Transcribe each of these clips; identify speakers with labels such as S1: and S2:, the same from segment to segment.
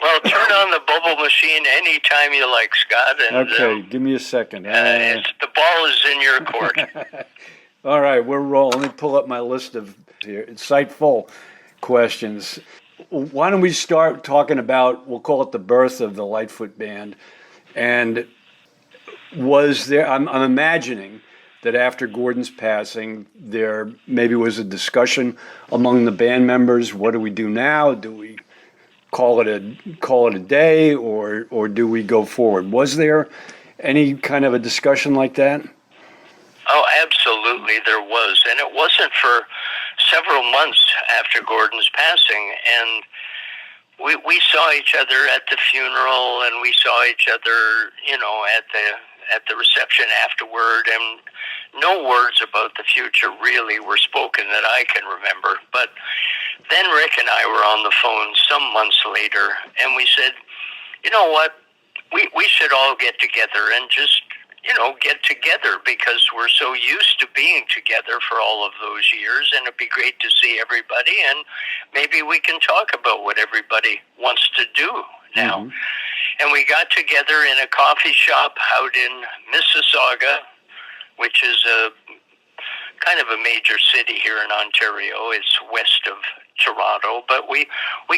S1: Well, turn on the bubble machine anytime you like, Scott. And
S2: Okay, give me a second.
S1: the ball is in your court.
S2: All right, we're rolling. Let me pull up my list of insightful questions. Why don't we start talking about, we'll call it the birth of the Lightfoot Band. And was there, I'm imagining that after Gordon's passing, there maybe was a discussion among the band members. What do we do now? Do we call it a day, or do we go forward? Was there any kind of a discussion like that?
S1: Oh, absolutely, there was. And it wasn't for several months after Gordon's passing. And we saw each other at the funeral, and we saw each other, at the reception afterward, and no words about the future really were spoken that I can remember. But then Rick and I were on the phone some months later, and we said, you know what, we should all get together and just, get together, because we're so used to being together for all of those years, and it'd be great to see everybody, and maybe we can talk about what everybody wants to do now. Mm-hmm. And we got together in a coffee shop out in Mississauga, which is a kind of a major city here in Ontario. It's west of Toronto, but we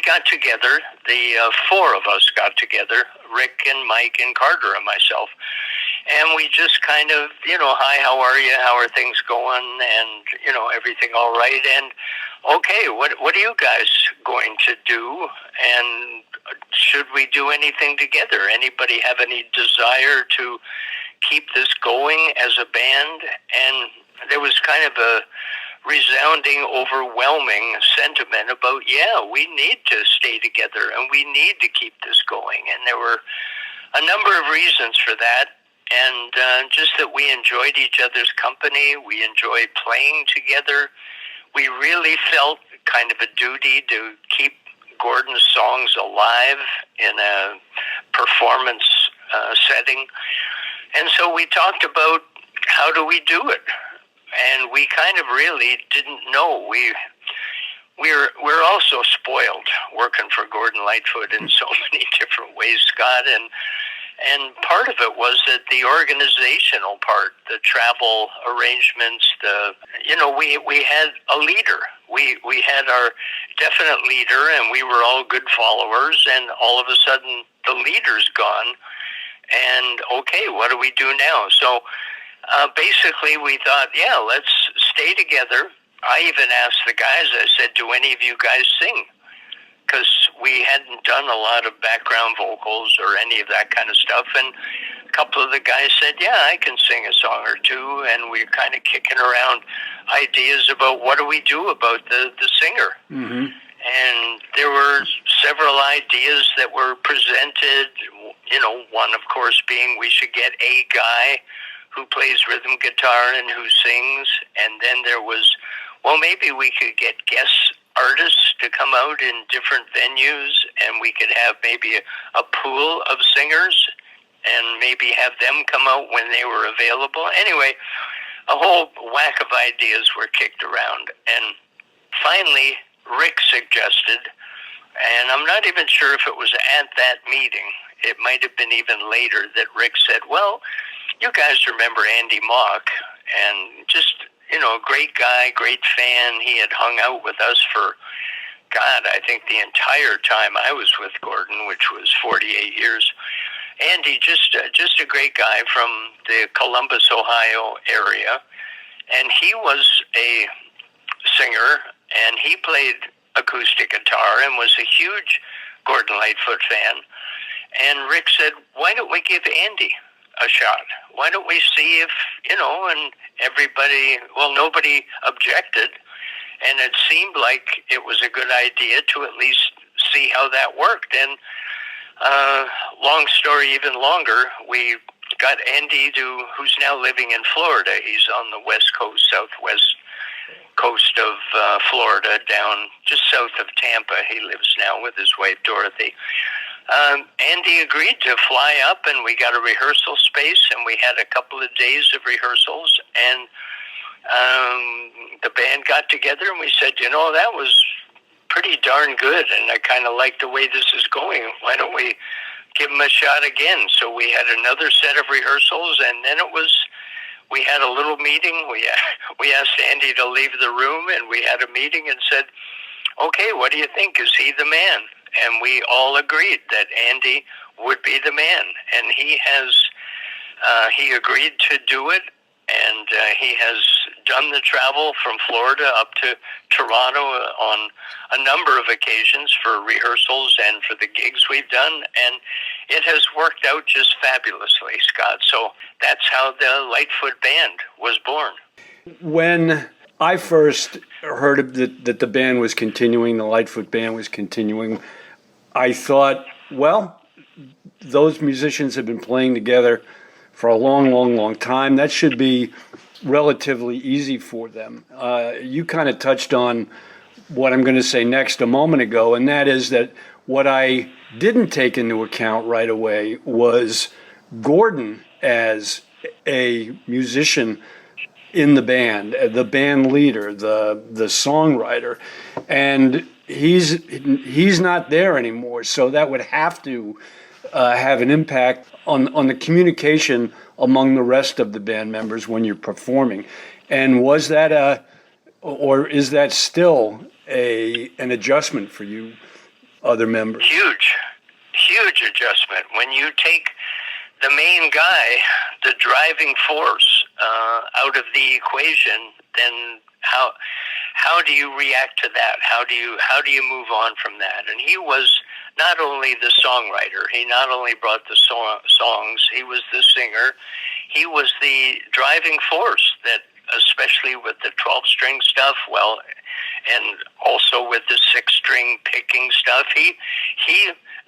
S1: got together. The four of us got together, Rick and Mike and Carter and myself, and we just kind of, hi, how are you? How are things going? And, everything all right? And, okay, what are you guys going to do? And should we do anything together? Anybody have any desire to keep this going as a band? And there was kind of a resounding, overwhelming sentiment about, we need to stay together and we need to keep this going. And there were a number of reasons for that. And just that we enjoyed each other's company. We enjoyed playing together. We really felt kind of a duty to keep Gordon's songs alive in a performance setting. And so we talked about, how do we do it? And we kind of really didn't know. We're also spoiled working for Gordon Lightfoot in so many different ways, Scott. And part of it was that the organizational part, the travel arrangements, we had a leader. We had our definite leader, and we were all good followers, and all of a sudden the leader's gone. And, okay, what do we do now? So basically we thought, let's stay together. I even asked the guys, I said, do any of you guys sing? Because we hadn't done a lot of background vocals or any of that kind of stuff. And a couple of the guys said, I can sing a song or two. And we were kind of kicking around ideas about what do we do about the singer. Mm-hmm. And there were several ideas that were presented, one, of course, being we should get a guy who plays rhythm guitar and who sings. And then there was, maybe we could get guest artists to come out in different venues, and we could have maybe a pool of singers and maybe have them come out when they were available. Anyway, a whole whack of ideas were kicked around. And finally, Rick suggested, and I'm not even sure if it was at that meeting, it might have been even later, that Rick said, you guys remember Andy Mock, and just, a great guy, great fan. He had hung out with us for, I think the entire time I was with Gordon, which was 48 years. Andy, just a great guy from the Columbus, Ohio area. And he was a singer, and he played acoustic guitar and was a huge Gordon Lightfoot fan. And Rick said, why don't we give Andy a shot? Why don't we see if, and everybody, nobody objected. And it seemed like it was a good idea to at least see how that worked. And long story even longer, we got Andy who's now living in Florida. He's on the west coast, southwest coast of Florida, down just south of Tampa. He lives now with his wife, Dorothy. Andy agreed to fly up, and we got a rehearsal space, and we had a couple of days of rehearsals, and the band got together, and we said, that was pretty darn good, and I kind of like the way this is going. Why don't we give them a shot again? So we had another set of rehearsals, and then we had a little meeting. We asked Andy to leave the room, and we had a meeting and said, okay, what do you think? Is he the man? And we all agreed that Andy would be the man, and he agreed to do it, and he has done the travel from Florida up to Toronto on a number of occasions for rehearsals and for the gigs we've done, and it has worked out just fabulously, Scott. So that's how the Lightfoot Band was born.
S2: When I first heard that the band was continuing, the Lightfoot Band was continuing, I thought, well, those musicians have been playing together for a long, long, long time. That should be relatively easy for them. You kind of touched on what I'm going to say next a moment ago, and that is that what I didn't take into account right away was Gordon as a musician in the band leader, the songwriter, and he's not there anymore. So that would have to have an impact on the communication among the rest of the band members when you're performing. And was that or is that still an adjustment for you other members?
S1: Huge adjustment. When you take the main guy, the driving force, out of the equation, then how do you react to that? How do you move on from that? And he was not only the songwriter, he not only brought the songs, he was the singer, he was the driving force that, especially with the 12-string stuff, and also with the 6-string picking stuff, he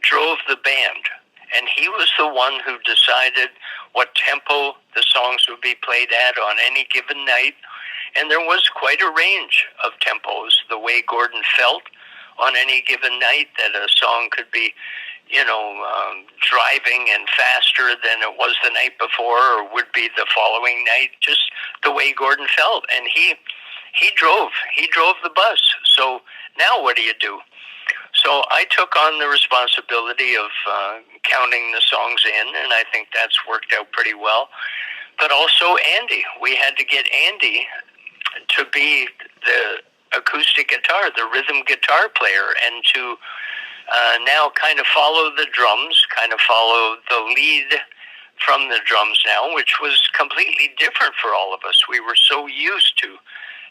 S1: drove the band. And he was the one who decided what tempo the songs would be played at on any given night. And there was quite a range of tempos, the way Gordon felt on any given night, that a song could be, driving and faster than it was the night before or would be the following night, just the way Gordon felt. And he drove the bus. So now what do you do? So I took on the responsibility of counting the songs in, and I think that's worked out pretty well. But also Andy. We had to get Andy to be the acoustic guitar, the rhythm guitar player, and to now kind of follow the drums, kind of follow the lead from the drums now, which was completely different for all of us. We were so used to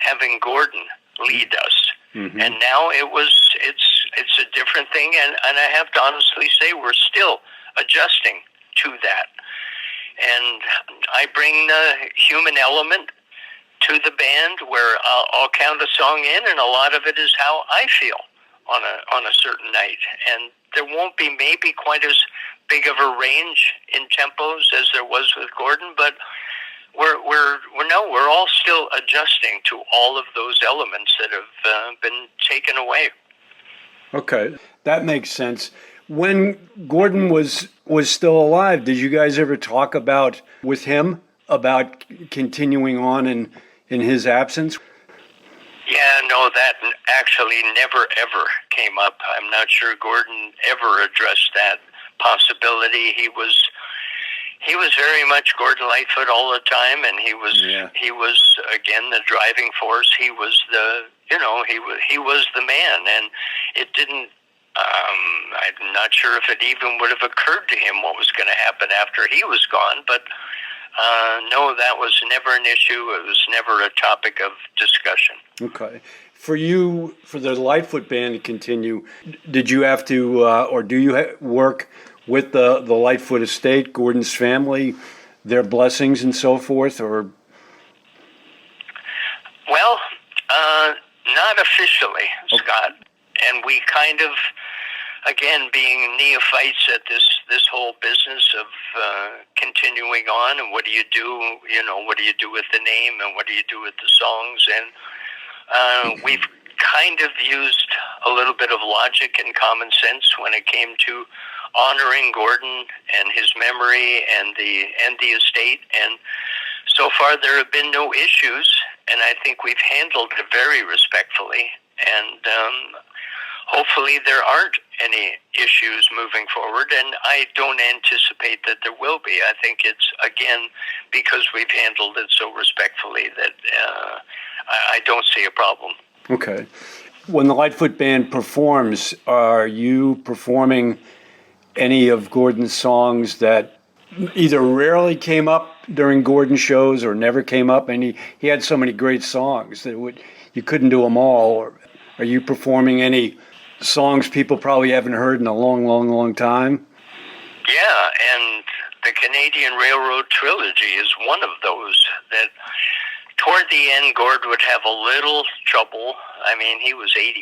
S1: having Gordon lead us. Mm-hmm. And now it's a different thing, and I have to honestly say we're still adjusting to that. And I bring the human element to the band where I'll count a song in, and a lot of it is how I feel on a certain night. And there won't be maybe quite as big of a range in tempos as there was with Gordon, but we're all still adjusting to all of those elements that have been taken away.
S2: Okay, that makes sense. When Gordon was still alive, did you guys ever talk with him about continuing on in his absence?
S1: Yeah, no, that actually never ever came up. I'm not sure Gordon ever addressed that possibility. He was very much Gordon Lightfoot all the time, and he was again the driving force. He was he was the man, and it didn't. I'm not sure if it even would have occurred to him what was going to happen after he was gone, but no, that was never an issue. It was never a topic of discussion.
S2: Okay. For you, for the Lightfoot Band to continue, did you have to, or do you work with the Lightfoot estate, Gordon's family, their blessings and so forth, or?
S1: Well, not officially, Scott. And we kind of, again, being neophytes at this whole business of continuing on, and what do you do? What do you do with the name, and what do you do with the songs? And we've kind of used a little bit of logic and common sense when it came to honoring Gordon and his memory and the estate. And so far there have been no issues, and I think we've handled it very respectfully. And hopefully there aren't any issues moving forward, and I don't anticipate that there will be. I think it's, again, because we've handled it so respectfully that I don't see a problem.
S2: Okay. When the Lightfoot Band performs, are you performing any of Gordon's songs that either rarely came up during Gordon's shows or never came up? And he had so many great songs that you couldn't do them all. Or are you performing any songs people probably haven't heard in a long, long, long time?
S1: Yeah, and the Canadian Railroad Trilogy is one of those that toward the end, Gord would have a little trouble. I mean, he was 85,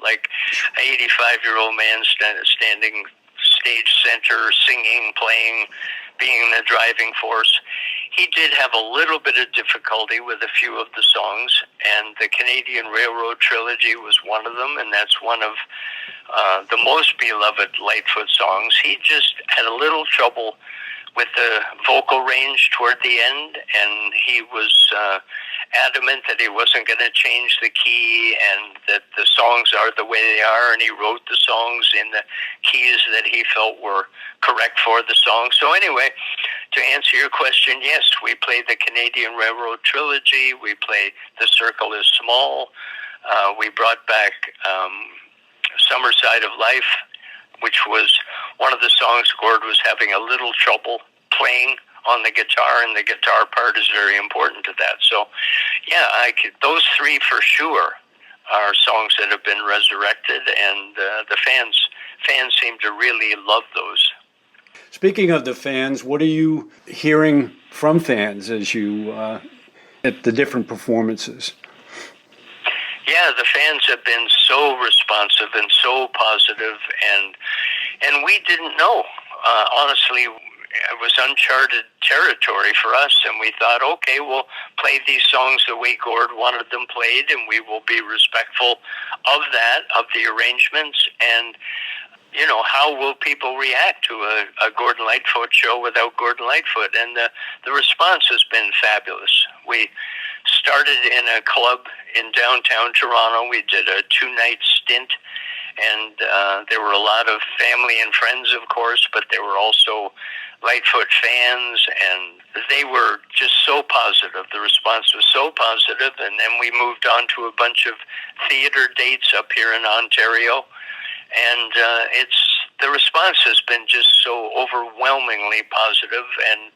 S1: like an 85-year-old man standing stage center, singing, playing, being the driving force. He did have a little bit of difficulty with a few of the songs, and the Canadian Railroad Trilogy was one of them, and that's one of the most beloved Lightfoot songs. He just had a little trouble with the vocal range toward the end, and he was adamant that he wasn't going to change the key and that the songs are the way they are, and he wrote the songs in the keys that he felt were correct for the song. So anyway, to answer your question, yes, we play the Canadian Railroad Trilogy, we play The Circle is Small, we brought back Summer Side of Life, which was one of the songs Gord was having a little trouble playing on the guitar, and the guitar part is very important to that. So, yeah, those three for sure are songs that have been resurrected, and the fans seem to really love those.
S2: Speaking of the fans, what are you hearing from fans as you at the different performances?
S1: Yeah, the fans have been so responsive and so positive, and we didn't know. Honestly, it was uncharted territory for us, and we thought, okay, we'll play these songs the way Gord wanted them played, and we will be respectful of that, of the arrangements, and how will people react to a Gordon Lightfoot show without Gordon Lightfoot? And the response has been fabulous. We started in a club in downtown Toronto. We did a 2-night stint, and there were a lot of family and friends, of course, but there were also Lightfoot fans, and they were just so positive. The response was so positive, and then we moved on to a bunch of theater dates up here in Ontario, and the response has been just so overwhelmingly positive, and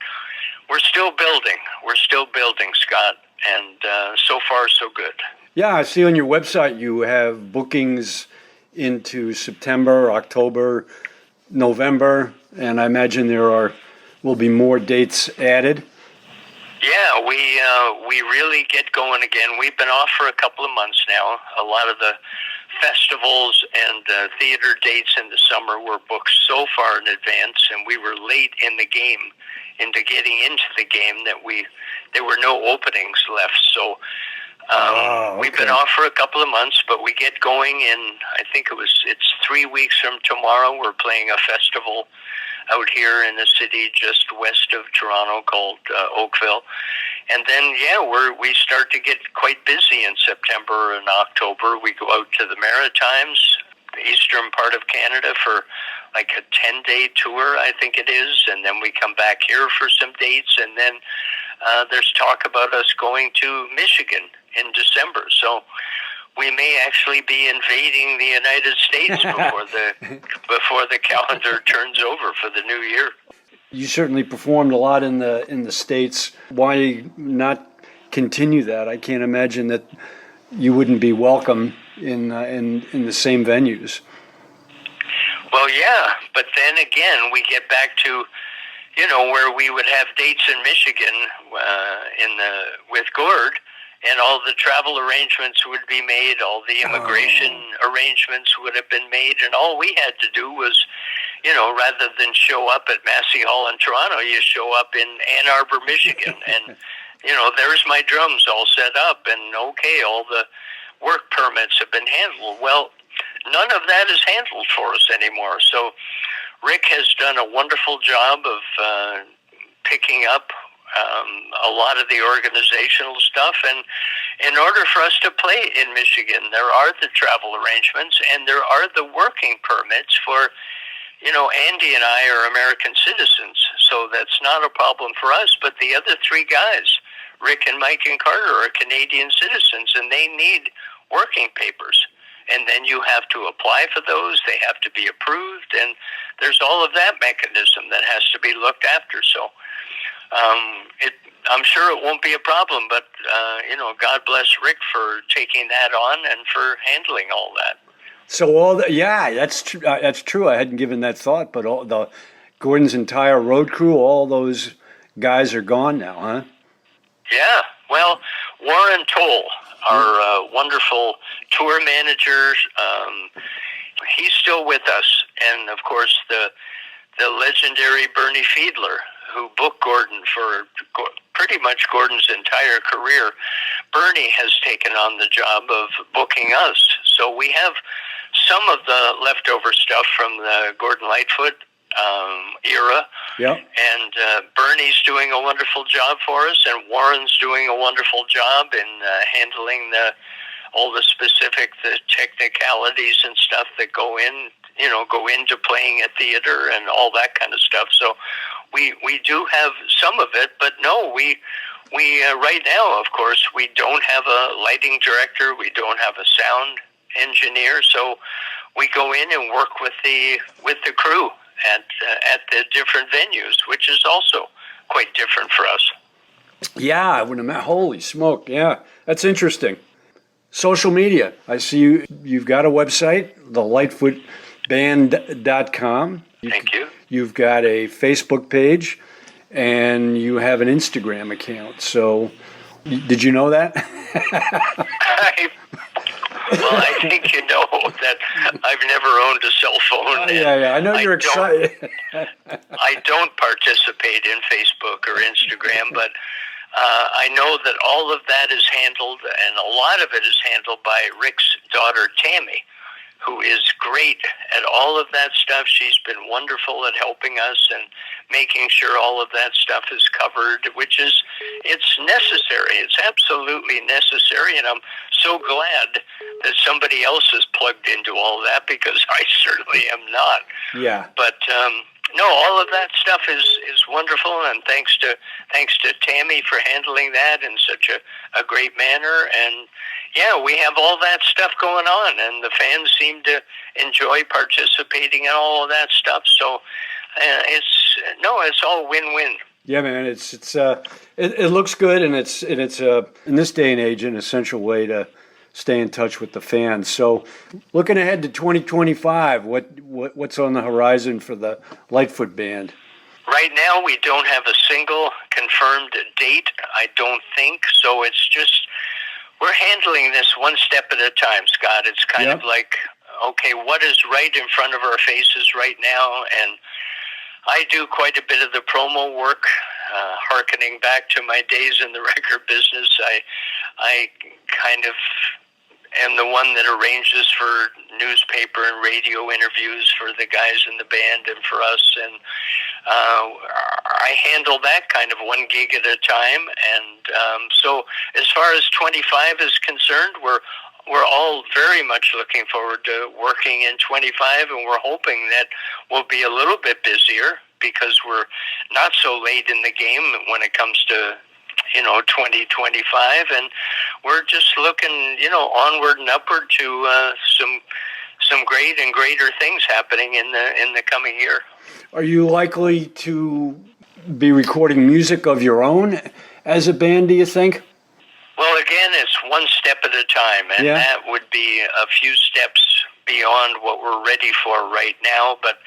S1: we're still building. We're still building, Scott, and so far so good.
S2: Yeah, I see on your website you have bookings into September, October, November, and I imagine there will be more dates added.
S1: Yeah, we really get going again. We've been off for a couple of months now. A lot of the festivals and theater dates in the summer were booked so far in advance, and we were late in the game, into getting into the game, that there were no openings left. So
S2: okay.
S1: We've been off for a couple of months, but we get going in, I think it's 3 weeks from tomorrow. We're playing a festival out here in the city just west of Toronto called Oakville. And then, we start to get quite busy in September and October. We go out to the Maritimes, the eastern part of Canada, for like a 10-day tour, I think it is. And then we come back here for some dates. And then there's talk about us going to Michigan in December. So we may actually be invading the United States before the calendar turns over for the new year.
S2: You certainly performed a lot in the States. Why not continue that? I can't imagine that you wouldn't be welcome in the same venues.
S1: Well, yeah, but then again, we get back to where we would have dates in Michigan with Gord, and all the travel arrangements would be made, all the immigration arrangements would have been made, and all we had to do was, rather than show up at Massey Hall in Toronto, you show up in Ann Arbor, Michigan, and, there's my drums all set up, and okay, all the work permits have been handled. Well, none of that is handled for us anymore, so Rick has done a wonderful job of picking up a lot of the organizational stuff. And in order for us to play in Michigan, there are the travel arrangements and there are the working permits for, Andy and I are American citizens, so that's not a problem for us. But the other three guys, Rick and Mike and Carter, are Canadian citizens, and they need working papers. And then you have to apply for those. They have to be approved, and there's all of that mechanism that has to be looked after. So I'm sure it won't be a problem, but, God bless Rick for taking that on and for handling all that.
S2: So that's true. That's true. I hadn't given that thought, but Gordon's entire road crew, all those guys are gone now, huh?
S1: Yeah. Well, Warren Toll, our wonderful tour manager, he's still with us, and of course the legendary Bernie Fiedler, who booked Gordon for pretty much Gordon's entire career. Bernie has taken on the job of booking us. So we have some of the leftover stuff from the Gordon Lightfoot era.
S2: Yep.
S1: And Bernie's doing a wonderful job for us, and Warren's doing a wonderful job in handling all the technicalities and stuff that go into playing a theater and all that kind of stuff. So we do have some of it, but no, we right now, of course, we don't have a lighting director, we don't have a sound engineer, so we go in and work with the crew at the different venues, which is also quite different for us.
S2: Yeah, I would imagine. Holy smoke! Yeah, that's interesting. Social media. I see you've got a website, the lightfootband.com.
S1: Thank you.
S2: You've got a Facebook page, and you have an Instagram account. So, did you know that?
S1: Well, I think you know that I've never owned a cell phone.
S2: Yeah. I know you're excited.
S1: I don't participate in Facebook or Instagram, but I know that all of that is handled, and a lot of it is handled by Rick's daughter, Tammy, who is great at all of that stuff. She's been wonderful at helping us and making sure all of that stuff is covered, it's necessary. It's absolutely necessary, and I'm so glad that somebody else is plugged into all that, because I certainly am not.
S2: Yeah.
S1: But no, all of that stuff is wonderful, and thanks to Tammy for handling that in such a great manner. And yeah, we have all that stuff going on, and the fans seem to enjoy participating in all of that stuff. So it's all win-win.
S2: Yeah, man, it looks good, and it's in this day and age an essential way to stay in touch with the fans. So, looking ahead to 2025, what's on the horizon for the Lightfoot Band?
S1: Right now, we don't have a single confirmed date, I don't think. So it's just, we're handling this one step at a time, Scott. It's kind of like, okay, what is right in front of our faces right now? And I do quite a bit of the promo work, hearkening back to my days in the record business. I kind of am the one that arranges for newspaper and radio interviews for the guys in the band and for us, and I handle that kind of one gig at a time. And so as far as 25 is concerned, we're all very much looking forward to working in 25, and we're hoping that we'll be a little bit busier because we're not so late in the game when it comes to 2025, and we're just looking, onward and upward to some great and greater things happening in the coming year.
S2: Are you likely to be recording music of your own as a band, do you think?
S1: Well, again, it's one step at a time, and that would be a few steps beyond what we're ready for right now. But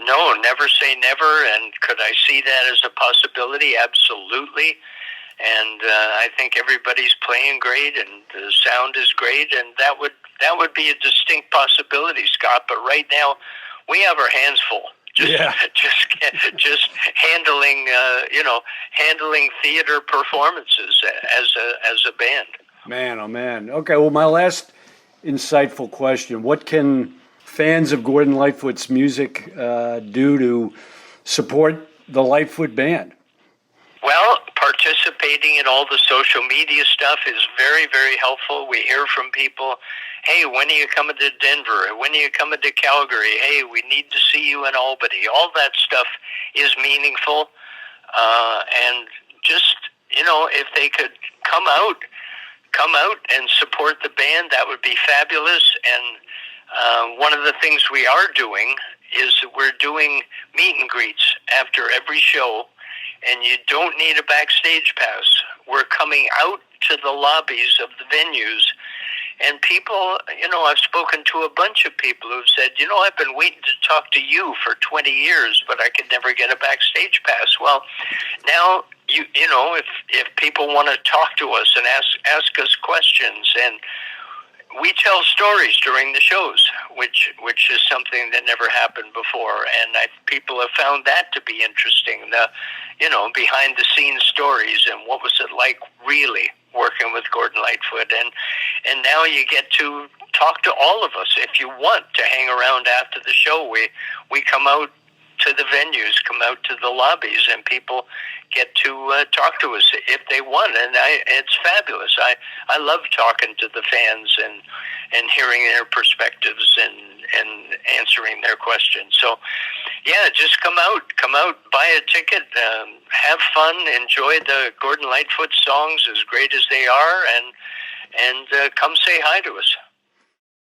S1: no, never say never. And could I see that as a possibility? Absolutely. And I think everybody's playing great, and the sound is great, and that would be a distinct possibility, Scott. But right now, we have our hands full. Just handling handling theater performances as a band.
S2: Man, oh man. Okay, well, my last insightful question: what can fans of Gordon Lightfoot's music do to support the Lightfoot Band?
S1: Well, participating in all the social media stuff is very, very helpful. We hear from people, hey, when are you coming to Denver? When are you coming to Calgary? Hey, we need to see you in Albany. All that stuff is meaningful. And just, if they could come out and support the band, that would be fabulous. And one of the things we are doing is we're doing meet and greets after every show, and you don't need a backstage pass. We're coming out to the lobbies of the venues, and people, I've spoken to a bunch of people who've said, I've been waiting to talk to you for 20 years, but I could never get a backstage pass. Well, now, if people want to talk to us and ask us questions, and we tell stories during the shows, which is something that never happened before, and people have found that to be interesting. The behind the scenes stories and what was it like really working with Gordon Lightfoot, and now you get to talk to all of us. If you want to hang around after the show, we come out to the venues, come out to the lobbies, and people get to talk to us if they want, and it's fabulous. I love talking to the fans and hearing their perspectives and answering their questions. So, yeah, just come out, buy a ticket, have fun, enjoy the Gordon Lightfoot songs as great as they are, and come say hi to us.